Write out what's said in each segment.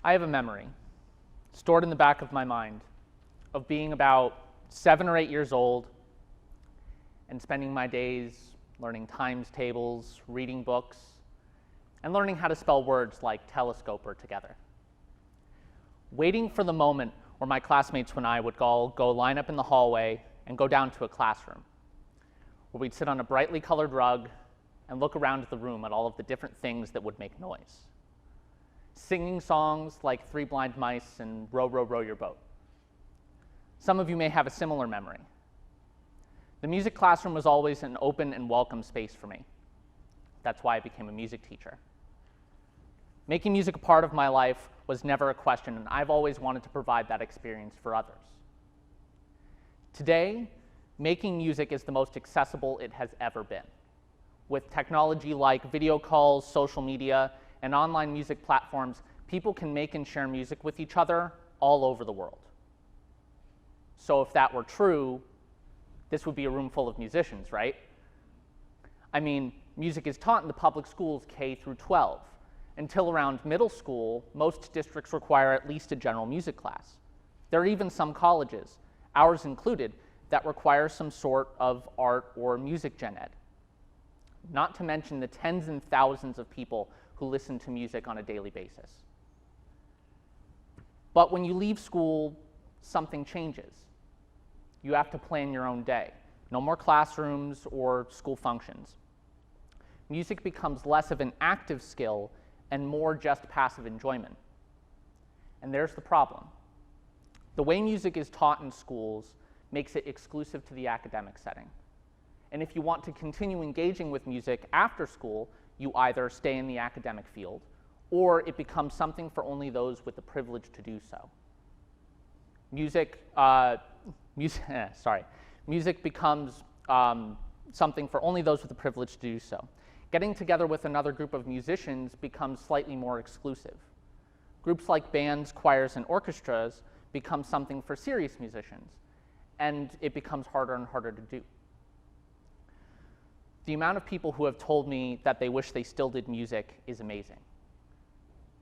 I have a memory, stored in the back of my mind, of being about 7 or 8 years old and spending my days learning times tables, reading books, and learning how to spell words like telescope or together. Waiting for the moment where my classmates and I would go line up in the hallway and go down to a classroom, where we'd sit on a brightly colored rug and look around the room at all of the different things that would make noise. Singing songs like Three Blind Mice and Row, Row, Row Your Boat. Some of you may have a similar memory. The music classroom was always an open and welcome space for me. That's why I became a music teacher. Making music a part of my life was never a question, and I've always wanted to provide that experience for others. Today, making music is the most accessible it has ever been. With technology like video calls, social media, and online music platforms, people can make and share music with each other all over the world. So if that were true, this would be a room full of musicians, right? I mean, music is taught in the public schools K through 12. Until around middle school, most districts require at least a general music class. There are even some colleges, ours included, that require some sort of art or music gen ed. Not to mention the tens and thousands of people who listen to music on a daily basis. But when you leave school, something changes. You have to plan your own day. No more classrooms or school functions. Music becomes less of an active skill and more just passive enjoyment. And there's the problem. The way music is taught in schools makes it exclusive to the academic setting. And if you want to continue engaging with music after school, you either stay in the academic field, or it becomes something for only those with the privilege to do so. Music becomes something for only those with the privilege to do so. Getting together with another group of musicians becomes slightly more exclusive. Groups like bands, choirs, and orchestras become something for serious musicians, and it becomes harder and harder to do. The amount of people who have told me that they wish they still did music is amazing.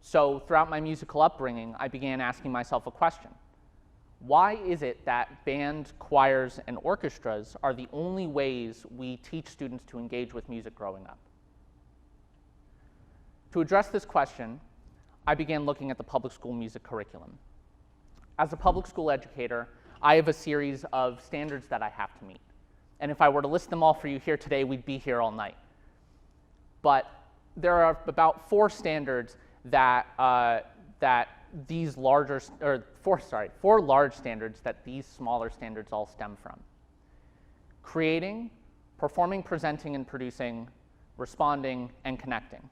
So throughout my musical upbringing, I began asking myself a question. Why is it that band, choirs, and orchestras are the only ways we teach students to engage with music growing up? To address this question, I began looking at the public school music curriculum. As a public school educator, I have a series of standards that I have to meet. And if I were to list them all for you here today, we'd be here all night. But there are about four standards four large standards that these smaller standards all stem from. Creating, performing, presenting, and producing, responding, and connecting.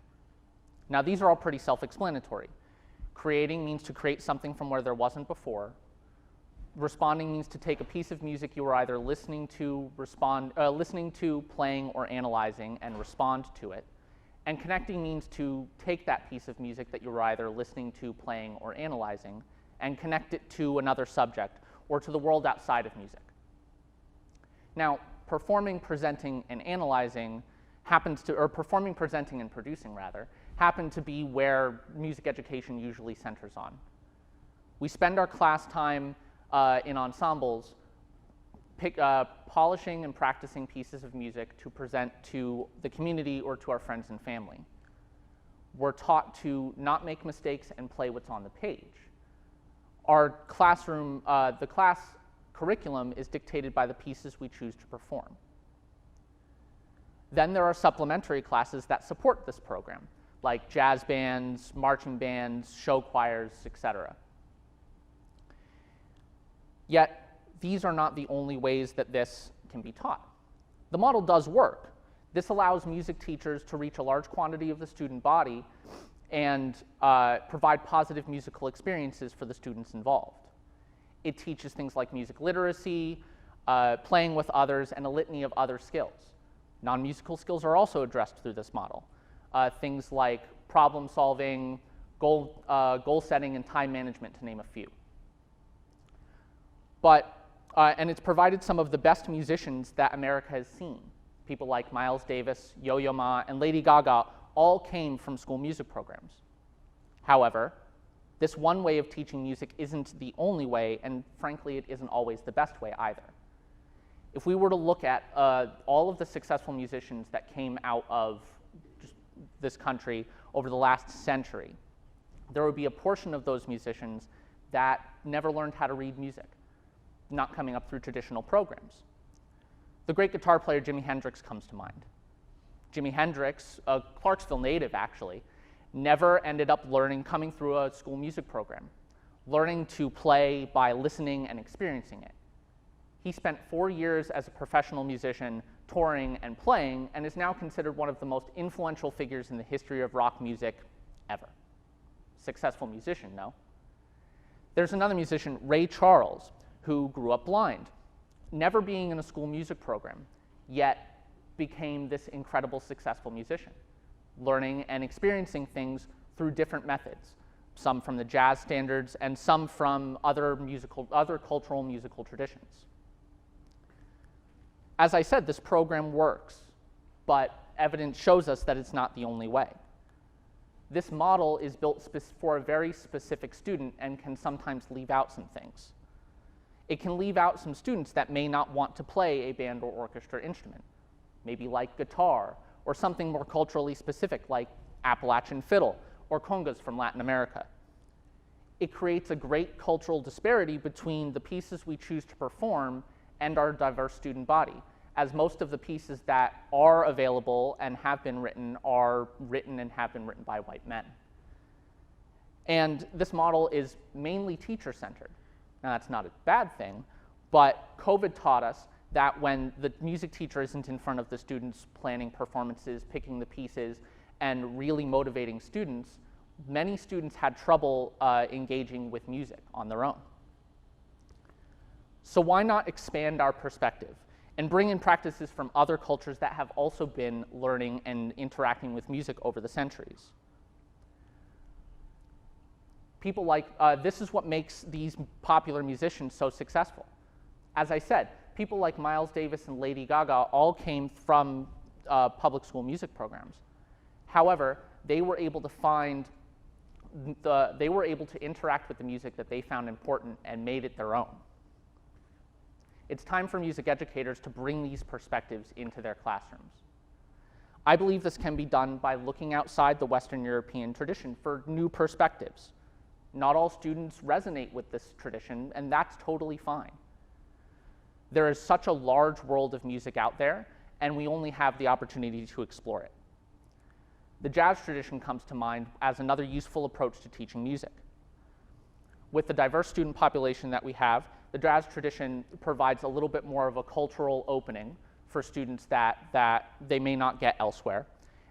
Now, these are all pretty self-explanatory. Creating means to create something from where there wasn't before. Responding means to take a piece of music you were either listening to, playing, or analyzing and respond to it. And connecting means to take that piece of music that you were either listening to, playing, or analyzing and connect it to another subject or to the world outside of music. Now, performing, presenting, and analyzing performing, presenting, and producing rather, happen to be where music education usually centers on. We spend our class time in ensembles polishing and practicing pieces of music to present to the community or to our friends and family. We're taught to not make mistakes and play what's on the page. Our classroom, the class curriculum is dictated by the pieces we choose to perform. Then there are supplementary classes that support this program, like jazz bands, marching bands, show choirs, etc. Yet, these are not the only ways that this can be taught. The model does work. This allows music teachers to reach a large quantity of the student body and provide positive musical experiences for the students involved. It teaches things like music literacy, playing with others, and a litany of other skills. Non-musical skills are also addressed through this model. Things like problem solving, goal setting, and time management, to name a few. And it's provided some of the best musicians that America has seen. People like Miles Davis, Yo-Yo Ma, and Lady Gaga all came from school music programs. However, This one way of teaching music isn't the only way, and frankly, it isn't always the best way either. If we were to look at all of the successful musicians that came out of just this country over the last century, there would be a portion of those musicians that never learned how to read music, not coming up through traditional programs. The great guitar player Jimi Hendrix comes to mind. Jimi Hendrix, a Clarksville native actually, never ended up coming through a school music program, learning to play by listening and experiencing it. He spent 4 years as a professional musician touring and playing, and is now considered one of the most influential figures in the history of rock music ever. Successful musician, no? There's another musician, Ray Charles, who grew up blind, never being in a school music program, yet became this incredible successful musician, learning and experiencing things through different methods, some from the jazz standards and some from other cultural musical traditions. As I said, this program works, but evidence shows us that it's not the only way. This model is built for a very specific student and can sometimes leave out some things. It can leave out some students that may not want to play a band or orchestra instrument, maybe like guitar, or something more culturally specific like Appalachian fiddle or congas from Latin America. It creates a great cultural disparity between the pieces we choose to perform and our diverse student body, as most of the pieces that are available and have been written are written and have been written by white men. And this model is mainly teacher-centered. Now, that's not a bad thing, but COVID taught us that when the music teacher isn't in front of the students planning performances, picking the pieces, and really motivating students, many students had trouble engaging with music on their own. So why not expand our perspective and bring in practices from other cultures that have also been learning and interacting with music over the centuries? People like, this is what makes these popular musicians so successful. As I said, people like Miles Davis and Lady Gaga all came from public school music programs. However, they were able to interact with the music that they found important and made it their own. It's time for music educators to bring these perspectives into their classrooms. I believe this can be done by looking outside the Western European tradition for new perspectives. Not all students resonate with this tradition, and that's totally fine. There is such a large world of music out there, and we only have the opportunity to explore it. The jazz tradition comes to mind as another useful approach to teaching music. With the diverse student population that we have, the jazz tradition provides a little bit more of a cultural opening for students that they may not get elsewhere.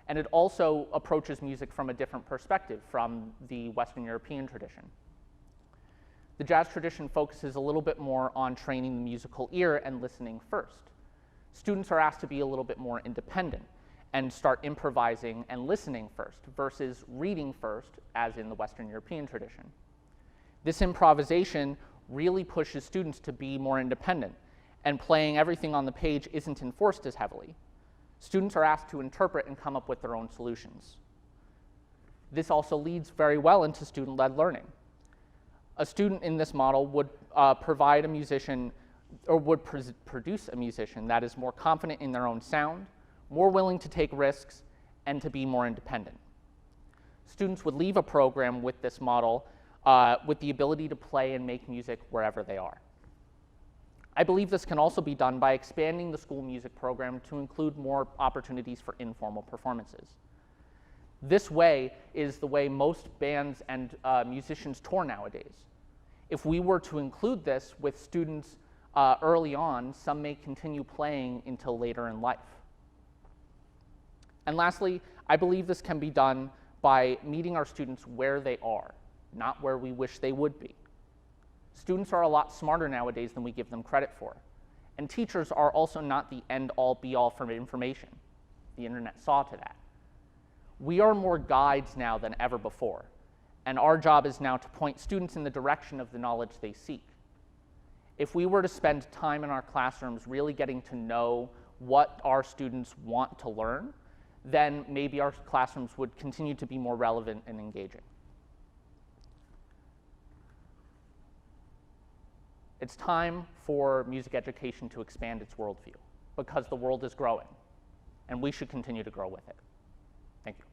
And it also approaches music from a different perspective from the Western European tradition. The jazz tradition focuses a little bit more on training the musical ear and listening first. Students are asked to be a little bit more independent and start improvising and listening first versus reading first, as in the Western European tradition. This improvisation really pushes students to be more independent, and playing everything on the page isn't enforced as heavily. Students are asked to interpret and come up with their own solutions. This also leads very well into student-led learning. A student in this model would provide a musician, or would produce a musician that is more confident in their own sound, more willing to take risks, and to be more independent. Students would leave a program with this model with the ability to play and make music wherever they are. I believe this can also be done by expanding the school music program to include more opportunities for informal performances. This way is the way most bands and musicians tour nowadays. If we were to include this with students early on, some may continue playing until later in life. And lastly, I believe this can be done by meeting our students where they are, not where we wish they would be. Students are a lot smarter nowadays than we give them credit for. And teachers are also not the end-all, be-all for information. The internet saw to that. We are more guides now than ever before, and our job is now to point students in the direction of the knowledge they seek. If we were to spend time in our classrooms really getting to know what our students want to learn, then maybe our classrooms would continue to be more relevant and engaging. It's time for music education to expand its worldview because the world is growing, and we should continue to grow with it. Thank you.